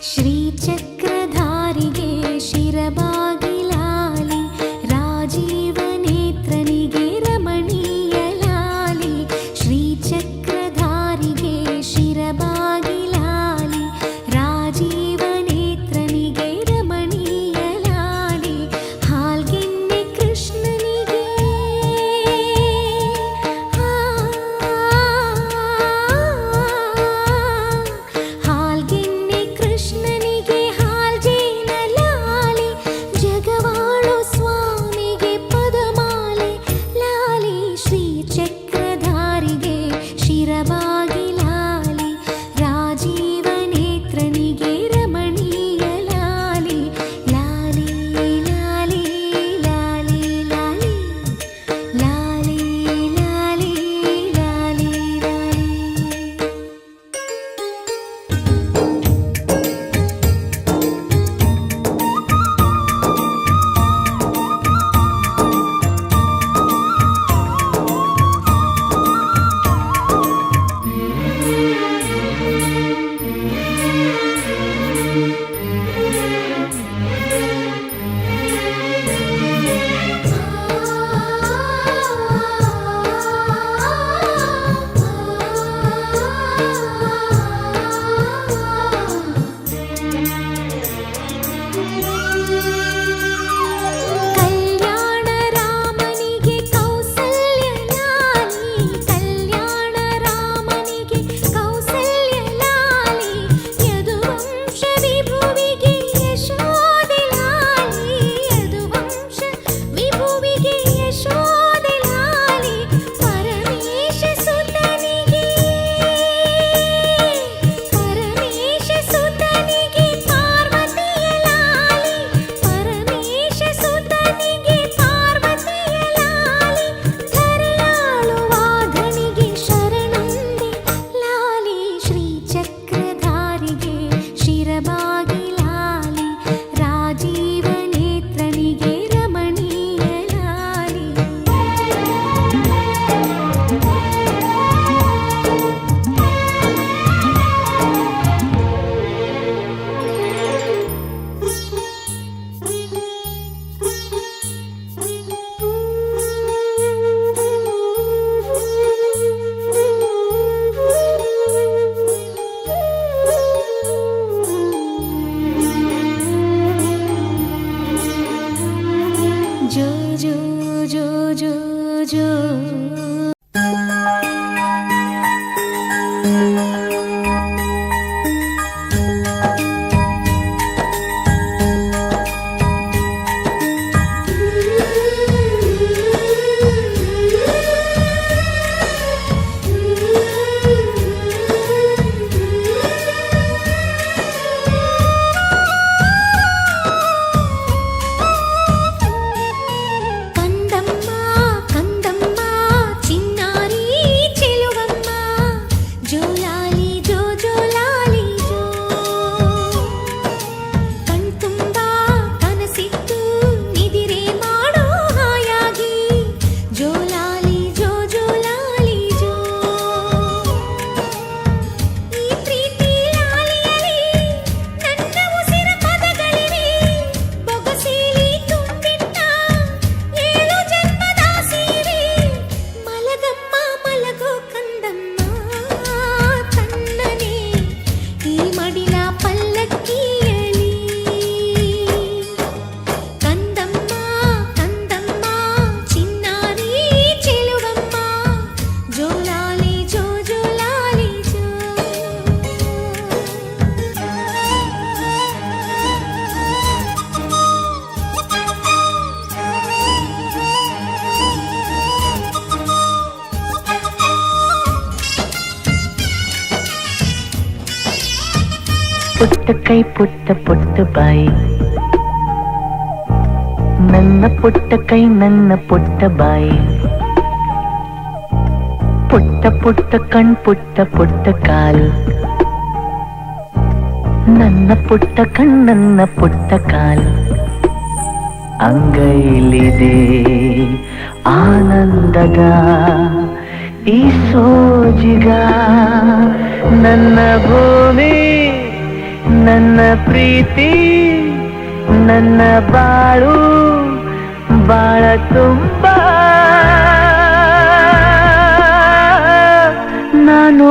ಶ್ರೀಚಕ್ರಧಾರಿಗೆ ಶಿರಬಾಗಿಲಾಲಿ ರಾಜೀವನೇತ್ರನಿಗೆ ರಮಣೀಯ ಲಾಲಿ ಶ್ರೀಚಕ್ರಧಾರಿಗೆ ಶಿರಬಾಗಿಲಾಲಿ ರಾಜೀವನೇತ್ರನಿಗೆ ರಮಣೀಯ ಲಾಲಿ ಹಾಲ್ಗೆನ್ನೆ ಕೃಷ್ಣನಿಗೆ ಹಾಲ್ಗೆನ್ನೆ ಕೃಷ್ಣನಿಗೆ ಹಾಲ್ಜೇನ ಲಾಲಿ ಜಗವಾಳೋ ಸ್ವಾಮಿಗೆ ಪದಮಾಲೆ ಲಾಲಿ ಶ್ರೀಚಕ್ರಧಾರಿಗೆ ಶಿರಬಾಗಿಲಾಲಿ ರಾಜೀವನೇತ್ರನಿಗೆ ರಮಣೀಯ ಲಾಲಿ ಲಾಲಿ ಲಾಲಿ ಲಾಲಿ ಲಾಲಿ ಲಾಲಿ ಲಾಲಿ ಲಾಲಿ ಲಾಲಿ. ಕಲ್ಯಾಣ ರಾಮನಿಗೆ ಕೌಸಲ್ಯ ಲಾಲಿ ಕಲ್ಯಾಣ ರಾಮನಿಗೆ ಕೌಸಲ್ಯ ಲಾಲಿ ಯದುವಂಶ ವಿಭುವಿಗೆ ಯಶೋದೆ ಲಾಲಿ ಯದುವಂಶ ವಿಭುವಿಗೆ ಯಶೋದೆ ಲಾಲಿ ಪರಮೇಶ ಸುತನಿಗೆ ಪಾರ್ವತಿಯ ಲಾಲಿ ಪರಮೇಶ ಸುತನಿಗೆ ಪಾರ್ವತಿಯ ಲಾಲಿ ಧರೆಯಾಳುವಾಧನಿಗೆ ಶರಣಂದೆ ಲಾಲಿ ಶ್ರೀಚಕ್ರಧಾರಿಗೆ ಶಿರಬಾಗಿಲಾಲಿ ರಾಜೀವನೇತ್ರನಿಗೆ ರಮಣೀಯ ಲಾಲಿ. ಜೋ ಜೋ ಜೋ ಜೋ ಜೋ ಕಂದಮ್ಮ ಕಂದಮ್ಮ ಚಿನ್ನಾರಿ ಚೆಲುವಮ್ಮ ಜೋಲಾಲಿ ಜೋ ಜೋಲಾಲಿ ಜೋ ಕಣ್ತುಂಬ ಕನಸಿತ್ತು ನಿದಿರೆ ಮಾಡೋ ಹಾಯಾಗಿ ಜೋಲಾಲಿ ಜೋ ಜೋಲಾಲಿ ಜೋ ಈ ಪ್ರೀತಿ ಲಾಲಿಯಲಿ ನನ್ನ ಉಸಿರ ಪದಗಳಿವೆ ಬೊಗಸೇಲಿ ತುಂಬಿಟ್ಟ ಏಳು ಜನ್ಮದ ಸೀರೆ ಮಲಗಮ್ಮ ಮಲಗೋ ಕಂದಮ್ಮ ತನ್ನನೆ ಈ ಮಡಿಲ ಪಲ್ಲಕ್ಕಿಯಲಿ ಕಂದಮ್ಮ ಕಂದಮ್ಮ ಚಿನ್ನಾರಿ ಚೆಲುವಮ್ಮ ಜೋಲಾಲಿ ಜೋ ಜೋಲಾಲಿ ಜೋ ಪುಟ್ಟ ಕೈ ಪುಟ್ಟ ಪುಟ್ಟ ಬಾಯಿ ನನ್ನ ಪುಟ್ಟ ಕೈ ನನ್ನ ಪುಟ್ಟ ಬಾಯಿ ಪುಟ್ಟ ಪುಟ್ಟ ಕಣ್ ಪುಟ್ಟ ಪುಟ್ಟ ಕಾಲು ನನ್ನ ಪುಟ್ಟ ಕಣ್ ನನ್ನ ಪುಟ್ಟ ಕಾಲು ಅಂಗೈಲಿದೆ ಆನಂದಗ ಈ ಸೋಜಿಗ ನನ್ನ ಭೂಮಿ ನನ್ನ ಪ್ರೀತಿ ನನ್ನ ಬಾಳು ಬಾಳ ತುಂಬ ನಾನು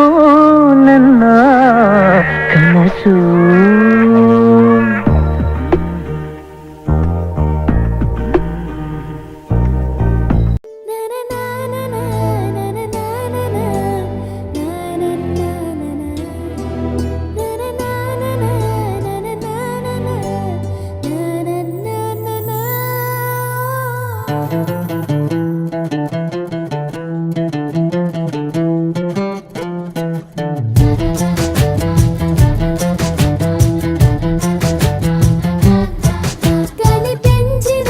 ನನ್ನ ಕನಸು కనిపించిన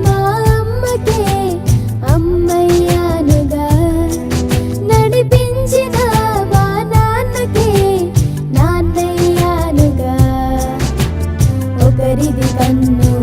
మా అమ్మకే అమ్మయ్యానుగా నడిపించిన మా నాన్నకే నాన్నయ్యానుగా ఒకరిది కన్ను